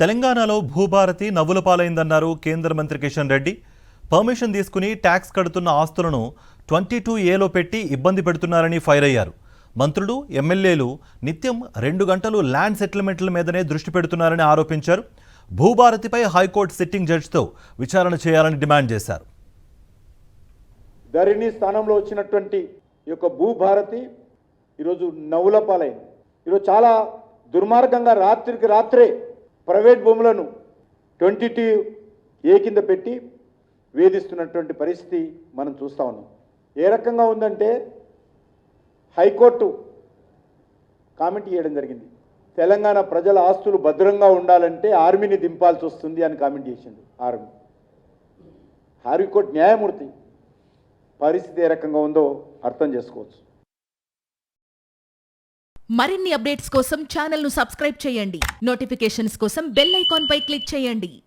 తెలంగాణలో భూభారతి నవ్వుల పాలైందన్నారు కేంద్ర మంత్రి కిషన్ రెడ్డి. పర్మిషన్ తీసుకుని ట్యాక్స్ కడుతున్న ఆస్తులను 22A పెట్టి ఇబ్బంది పెడుతున్నారని ఫైర్ అయ్యారు. మంత్రులు, ఎమ్మెల్యేలు నిత్యం 2 గంటలు ల్యాండ్ సెటిల్మెంట్ల మీదనే దృష్టి పెడుతున్నారని ఆరోపించారు. భూభారతిపై హైకోర్టు సిట్టింగ్ జడ్జితో విచారణ చేయాలని డిమాండ్ చేశారు. ధరణి స్థానంలో వచ్చినటువంటి ఈ యొక్క భూభారతి ఈరోజు నవ్వుల పాలైంది. ఈరోజు చాలా దుర్మార్గంగా రాత్రికి రాత్రే ప్రైవేట్ భూములను 22A కింద పెట్టి వేధిస్తున్నటువంటి పరిస్థితి మనం చూస్తూ ఉన్నాం. ఏ రకంగా ఉందంటే హైకోర్టు కామెంట్ చేయడం జరిగింది. తెలంగాణ ప్రజల ఆస్తులు భద్రంగా ఉండాలంటే ఆర్మీని దింపాల్సి వస్తుంది అని కామెంట్ చేసింది. హైకోర్టు న్యాయమూర్తి పరిస్థితి ఏ రకంగా ఉందో అర్థం చేసుకోవచ్చు. మరిన్ని అప్డేట్స్ కోసం ఛానల్ను సబ్స్క్రైబ్ చేయండి. నోటిఫికేషన్స్ కోసం బెల్ ఐకాన్ పై క్లిక్ చేయండి.